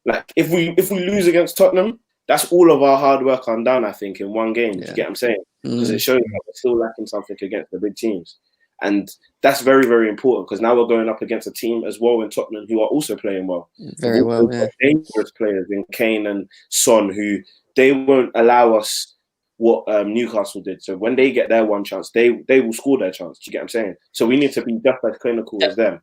Like, if we lose against Tottenham, that's all of our hard work undone, I think, in one game. Do you get what I'm saying? Because it shows that we're still lacking something against the big teams. And that's very, very important, because now we're going up against a team as well in Tottenham who are also playing well. Very well, yeah. Dangerous players in Kane and Son, who they won't allow us what Newcastle did. So when they get their one chance, they will score their chance. Do you get what I'm saying? So we need to be just as clinical as them.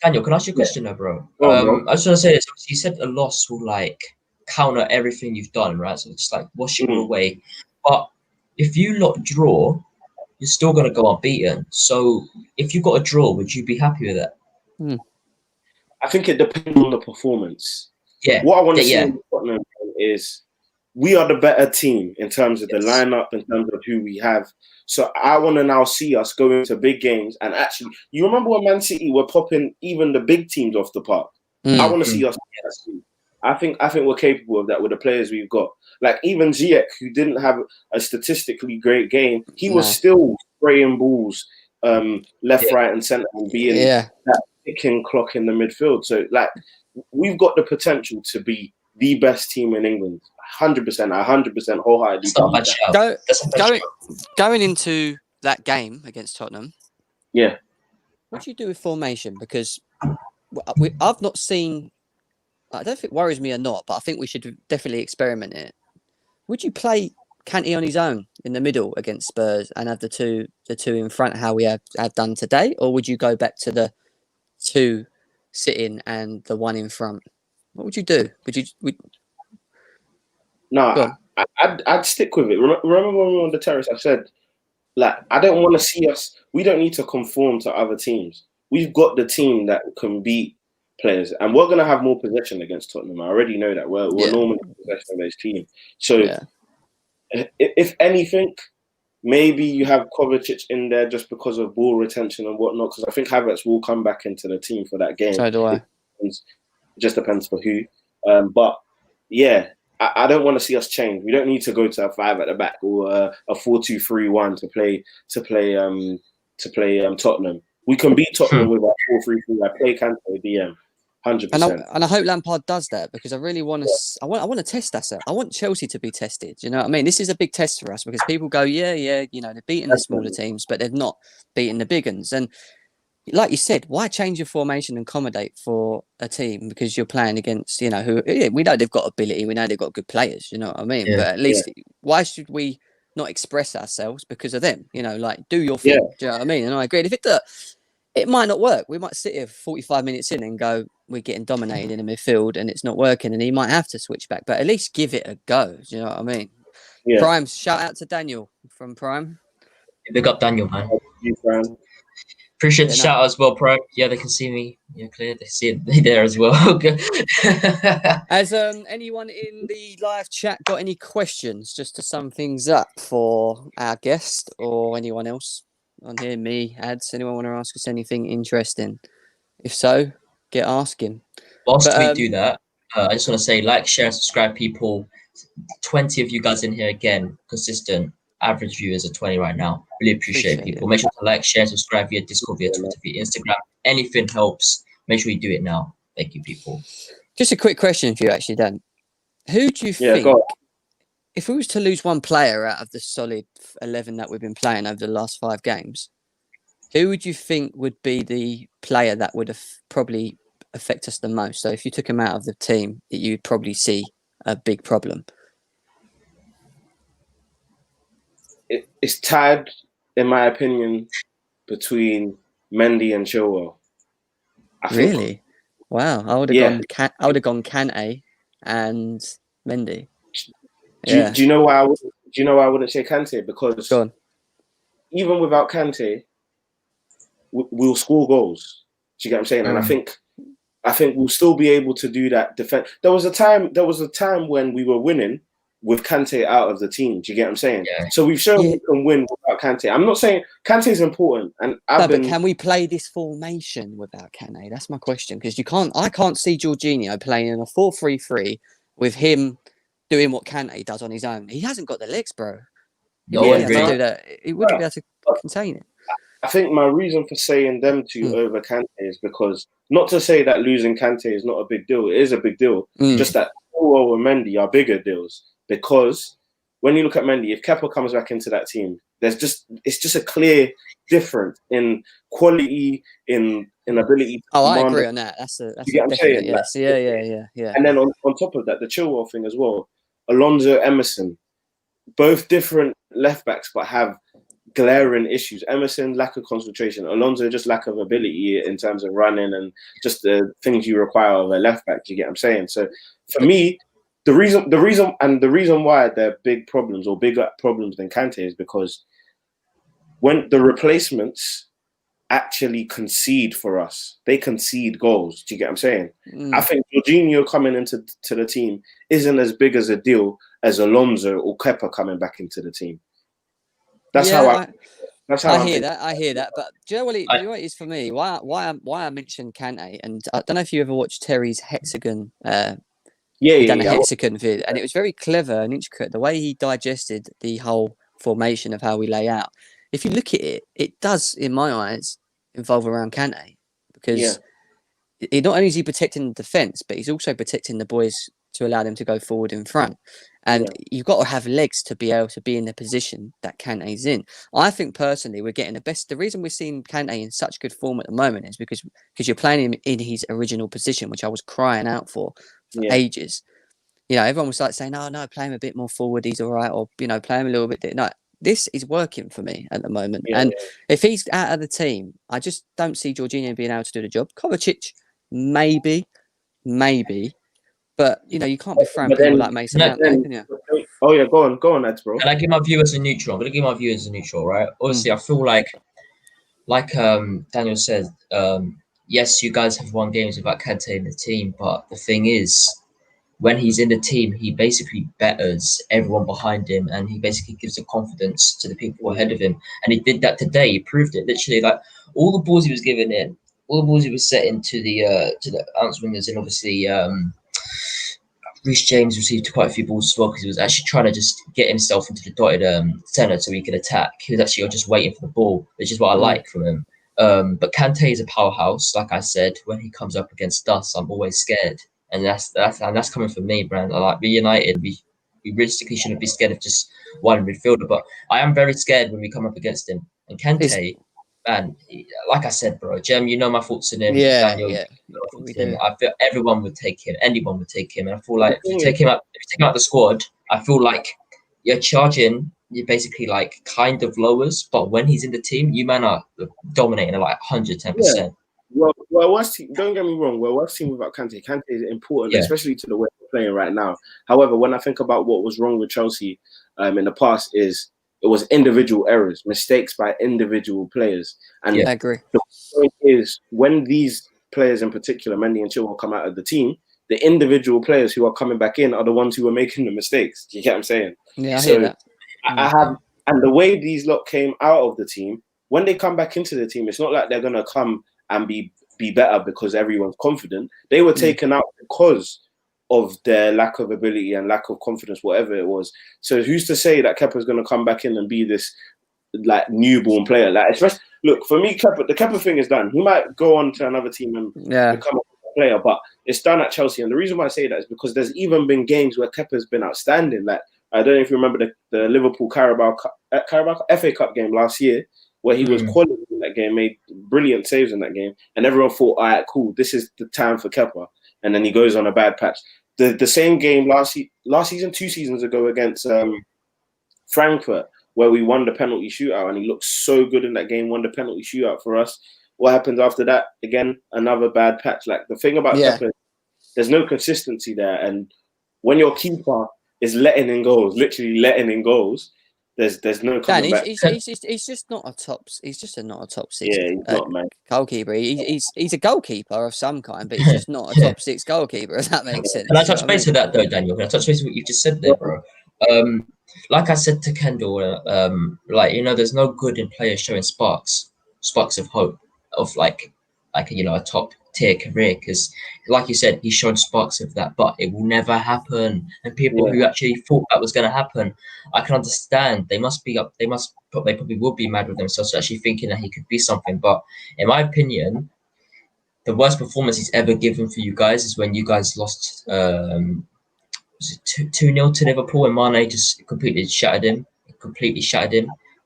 Daniel, can I ask you a question though, bro? Bro. I just want to say this. You said a loss will like counter everything you've done, right? So it's like wash it all away. But if you lot draw, you're still going to go unbeaten. So if you got a draw, would you be happy with that? I think it depends on the performance. Yeah. What I want to see in Tottenham is we are the better team in terms of the lineup, in terms of who we have. So I want to now see us go into big games. And actually, you remember when Man City were popping even the big teams off the park? I want to see us. I think we're capable of that with the players we've got. Like, even Ziyech, who didn't have a statistically great game, he was still spraying balls left, right, and centre, and being that ticking clock in the midfield. So, like, we've got the potential to be the best team in England. 100%, 100% wholeheartedly. Going into that game against Tottenham, what do you do with formation? Because I've not seen. I don't know if it worries me or not, but I think we should definitely experiment it. Would you play Kanté on his own in the middle against Spurs and have the two in front, how we have done today, or would you go back to the two sitting and the one in front? What would you do? No, I'd stick with it. Remember when we were on the terrace? I said, like, I don't want to see us. We don't need to conform to other teams. We've got the team that can beat players, and we're going to have more possession against Tottenham. I already know that we're normally a possession-based team. So, if anything, maybe you have Kovacic in there just because of ball retention and whatnot. Because I think Havertz will come back into the team for that game. So do I. It just depends for who. But yeah, I don't want to see us change. We don't need to go to a 5 at the back or a 4-2-3-1 to play Tottenham. We can beat Tottenham with our 4-3-3. I play Kanté DM. 100%. And I hope Lampard does that, because I really want to. I want to test us. I want Chelsea to be tested. You know what I mean? This is a big test for us, because people go, yeah, you know, they're beating the smaller teams, but they've not beaten the big ones. And like you said, why change your formation and accommodate for a team because you're playing against, you know, who we know they've got ability, we know they've got good players. You know what I mean? But at least, why should we not express ourselves because of them? You know, like, do your thing. Do you know what I mean? And I agree. If it might not work. We might sit here 45 minutes in and go, we're getting dominated in the midfield and it's not working, and he might have to switch back. But at least give it a go. Do you know what I mean? Yeah. Prime, shout out to Daniel from Prime. Big up Daniel, man. Thank you, Prime. Appreciate the shout out as well, Prime. Yeah, they can see me. Yeah, clear. They see it there as well. Has anyone in the live chat got any questions just to sum things up for our guest or anyone else on here? Me, Ads, anyone want to ask us anything interesting? If so, get asking. Whilst we do that, I just want to say, like, share, subscribe, people. 20 of you guys in here again, consistent. Average viewers are 20 right now. Really appreciate people. Make sure to like, share, subscribe via Discord, via Twitter, via Instagram. Anything helps. Make sure you do it now. Thank you, people. Just a quick question for you, actually, Dan. Who do you think if we was to lose one player out of the solid 11 that we've been playing over the last 5 games, who would you think would be the player that would have probably affect us the most? So if you took him out of the team, you'd probably see a big problem. It's tied, in my opinion, between Mendy and Chilwell. Really? Wow. I would have gone Kante and Mendy. Do you know why I wouldn't say Kante? Because even without Kante, we'll score goals. Do you get what I'm saying? And I think we'll still be able to do that defense. There was a time when we were winning with Kante out of the team. Do you get what I'm saying? Yeah. So we've shown we can win without Kante. I'm not saying Kante is important, and but can we play this formation without Kante? That's my question, because I can't see Jorginho playing in a 4-3-3 with him doing what Kante does on his own. He hasn't got the legs, bro. He wouldn't be able to do that. He wouldn't be able to contain it. I think my reason for saying them two over Kante is because, not to say that losing Kante is not a big deal. It is a big deal. Just that Chilwell and Mendy are bigger deals. Because when you look at Mendy, if Kepa comes back into that team, it's just a clear difference in quality, in ability. I agree on that. That's you get what I'm saying? Yes. Yeah. And then on top of that, the Chilwell thing as well. Alonso, Emerson, both different left backs, but have glaring issues. Emerson, lack of concentration. Alonso, just lack of ability in terms of running and just the things you require of a left back. You get what I'm saying? So for me, the reason why they're big problems or bigger problems than Kante is because when the replacements actually concede for us, they concede goals. Do you get what I'm saying? I think Jorginho coming into the team isn't as big as a deal as Alonso or Kepa coming back into the team. That's how I hear that. I hear that. But do you know what it is for me? Why I mentioned Kante, and I don't know if you ever watched Terry's hexagon. He done a hexagon vid, and it was very clever and intricate the way he digested the whole formation of how we lay out. If you look at it, it does, in my eyes, involve around Kante, because not only is he protecting the defence, but he's also protecting the boys to allow them to go forward in front. And you've got to have legs to be able to be in the position that Kante's in. I think personally, we're getting the best. The reason we're seeing Kante in such good form at the moment is because you're playing him in his original position, which I was crying out for ages. You know, everyone was like saying, "Oh no, play him a bit more forward. He's all right," or play him a little bit. No, this is working for me at the moment. If he's out of the team, I just don't see Jorginho being able to do the job. Kovacic, maybe. But you can't be throwing people like Mason Mount, can you? Oh yeah, go on, lads, bro. Can I give my view as a neutral? I'm gonna give my view as a neutral, right? Honestly, I feel like Daniel said, yes, you guys have won games without Kante in the team, but the thing is, when he's in the team, he basically betters everyone behind him, and he basically gives the confidence to the people ahead of him. And he did that today. He proved it. Literally, like all the balls he was giving in, all the balls he was setting to the ounce wingers, and obviously Reece James received quite a few balls as well because he was actually trying to just get himself into the dotted centre so he could attack. He was actually just waiting for the ball, which is what I like from him. But Kante is a powerhouse. Like I said, when he comes up against us, I'm always scared. And that's coming from me, Brand. Like, we United, we realistically shouldn't be scared of just one midfielder, but I am very scared when we come up against him. And Kante, man, like I said, bro, Jem, you know my thoughts on him. Daniel, I feel everyone would take him, anyone would take him, and I feel like if you take him out the squad, I feel like you're charging. You're basically like kind of lowers, but when he's in the team, you man are dominating at like 110%. Well, don't get me wrong. We're a worse team without Kante. Kante is important, especially to the way we're playing right now. However, when I think about what was wrong with Chelsea in the past, it was individual errors, mistakes by individual players. And I agree. The point is, when these players in particular, Mendy and Chilwell, come out of the team, the individual players who are coming back in are the ones who are making the mistakes. Do you get what I'm saying? Yeah, I hear that. And the way these lot came out of the team, when they come back into the team, it's not like they're gonna come and be better because everyone's confident. They were taken out because of their lack of ability and lack of confidence, whatever it was. So who's to say that Kepa's going to come back in and be this like newborn player? Like, especially, look, for me, the Kepa thing is done. He might go on to another team and become a player, but it's done at Chelsea. And the reason why I say that is because there's even been games where Kepa's been outstanding. Like I don't know if you remember the Liverpool FA Cup game last year, where he was quality in that game, made brilliant saves in that game, and everyone thought, all right, cool, this is the time for Kepa. And then he goes on a bad patch. The same game last season, 2 seasons ago against Frankfurt, where we won the penalty shootout, and he looked so good in that game, won the penalty shootout for us. What happens after that? Again, another bad patch. Like, the thing about Kepa, there's no consistency there. And when your keeper is letting in goals, literally letting in goals, there's no coming back. He's just not a top. He's just not a top 6. Yeah, he's not, man. Goalkeeper. He's a goalkeeper of some kind, but he's just not a top 6 goalkeeper. If that makes sense. Can I touch base with that though, Daniel? Can I touch base with what you just said there, bro? Like I said to Kendall, there's no good in players showing sparks of hope of like a top tier career, because like you said, he's shown sparks of that, but it will never happen. And people who actually thought that was going to happen, I can understand. They probably will be mad with themselves for actually thinking that he could be something. But in my opinion, the worst performance he's ever given for you guys is when you guys lost 2-0 to Liverpool, and Mane just completely shattered him.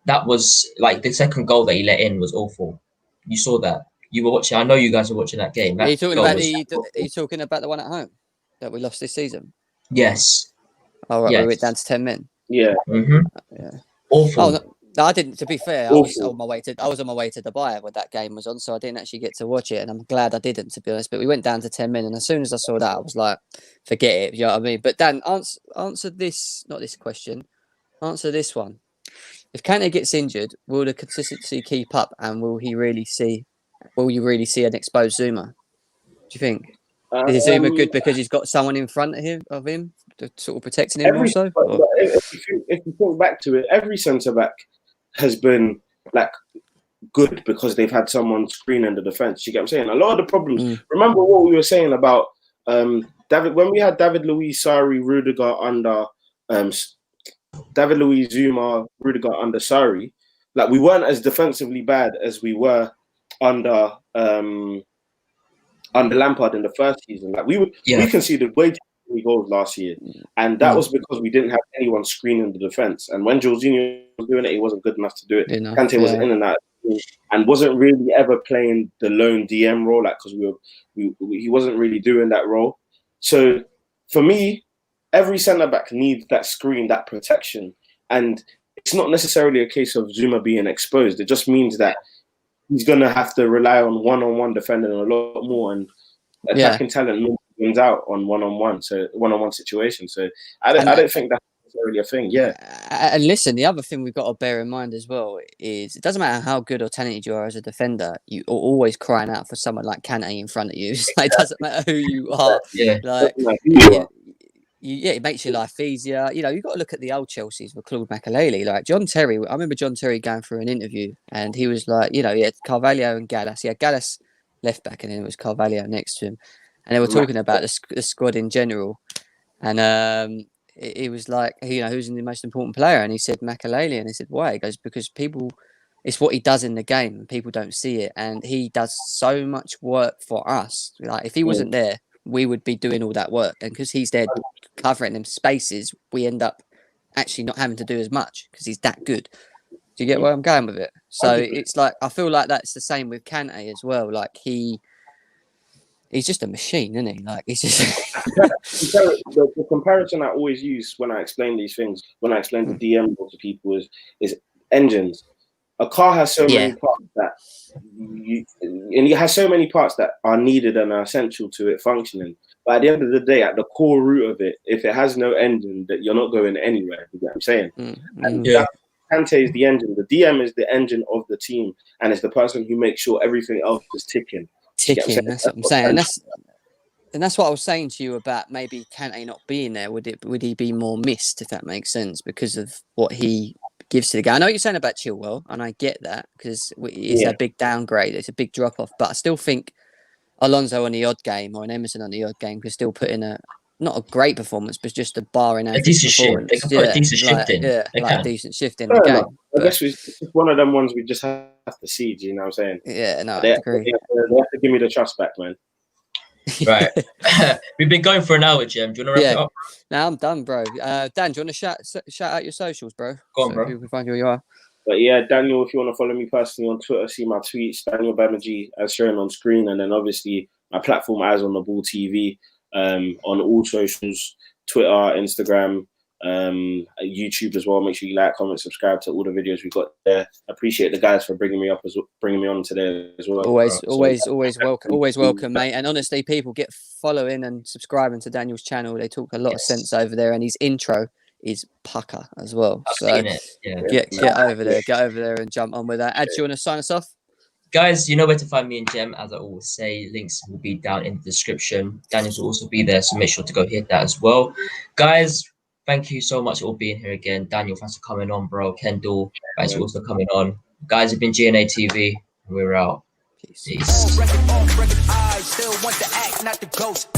That was like the second goal that he let in was awful. You saw that. You were watching. I know you guys were watching that game. Are you talking about the one at home that we lost this season? Yes. Oh, right. Yes. We went down to 10 men. Yeah. Mm-hmm. Yeah. Awful. Oh, no, I didn't. To be fair, I was on my way to Dubai when that game was on, so I didn't actually get to watch it, and I'm glad I didn't, to be honest. But we went down to 10 men, and as soon as I saw that, I was like, forget it. You know what I mean? But Dan, answer this. Not this question. Answer this one. If Kante gets injured, will the consistency keep up, and will you really see an exposed Zuma? Do you think? Is Zuma good because he's got someone in front of him to sort of protecting him also? If you think back to it, every centre back has been like good because they've had someone screening the defence. You get what I'm saying? A lot of the problems. Remember what we were saying about David when we had David Luiz, Sarri, Rudiger under David Luiz, Zuma, Rudiger under Sarri. Like, we weren't as defensively bad as we were under Lampard in the first season. Like, we conceded way too many goals last year, and that was because we didn't have anyone screening the defence. And when Jorginho was doing it, he wasn't good enough to do it. Kante wasn't in and out, and wasn't really ever playing the lone DM role, like, because he wasn't really doing that role. So for me, every centre back needs that screen, that protection, and it's not necessarily a case of Zuma being exposed. It just means that he's going to have to rely on one-on-one defending a lot more, and attacking talent wins out on one-on-one situation. So I don't think that's necessarily a thing. Yeah. And listen, the other thing we've got to bear in mind as well is it doesn't matter how good or talented you are as a defender, you are always crying out for someone like Kante in front of you. It doesn't matter who you are. It makes your life easier. You know, you've got to look at the old Chelseas with Claude Makelele. Like John Terry, I remember John Terry going for an interview, and he was like, he had Carvalho and Gallas. He had Gallas left back, and then it was Carvalho next to him. And they were talking about the squad in general. And it was like, who's the most important player? And he said Makelele. And he said, why? He goes, because it's what he does in the game, and people don't see it. And he does so much work for us. Like, if he wasn't there, we would be doing all that work, and because he's there covering them spaces, we end up actually not having to do as much because he's that good. Do you get where I'm going with it? So it's like, I feel like that's the same with Kante as well. Like, he's just a machine, isn't he? Like, he's just the comparison I always use when I explain these things, when I explain the DM to people, is engines. A car has so many parts it has so many parts that are needed and are essential to it functioning. But at the end of the day, at the core root of it, if it has no engine, that you're not going anywhere. You get what I'm saying? Kante is the engine. The DM is the engine of the team, and it's the person who makes sure everything else is ticking. That's what I'm saying. And that's what I was saying to you about maybe Kante not being there. Would he be more missed, if that makes sense, because of what he gives to the game? I know what you're saying about Chilwell, and I get that, because it's a big downgrade. It's a big drop off, but I still think Alonso on the odd game or an Emerson on the odd game could still put in not a great performance, but just a bar in a decent shift. They can put a decent shift in. A decent shift in the game. I guess it's one of them ones we just have to see. You know what I'm saying? Yeah, no, I agree. They have to give me the trust back, man. Right. We've been going for an hour, Jem. Do you want to wrap it up? Now I'm done, bro. Dan, do you want to shout out your socials, bro? Go on, so bro. People can find you where you are. But yeah, Daniel, if you want to follow me personally on Twitter, see my tweets, Daniel Bamiji, as shown on screen, and then obviously my platform, Eyes on the Ball TV, on all socials, Twitter, Instagram, YouTube as well. Make sure you like, comment, subscribe to all the videos we got there. I appreciate the guys for bringing me on today as well. Always welcome, mate. And honestly, people get following and subscribing to Daniel's channel. They talk a lot of sense over there, and his intro is pucker as well. I've so seen it. Yeah. Get over there and jump on with that. Ad, do you want to sign us off? Guys, you know where to find me and Jem. As I always say, links will be down in the description. Daniel's will also be there, so make sure to go hit that as well. Guys, thank you so much for being here again. Daniel, thanks for coming on, bro. Kendall, thanks for also coming on. Guys, have been GNA TV. We're out. Peace. Record, I still want the act, not the ghost.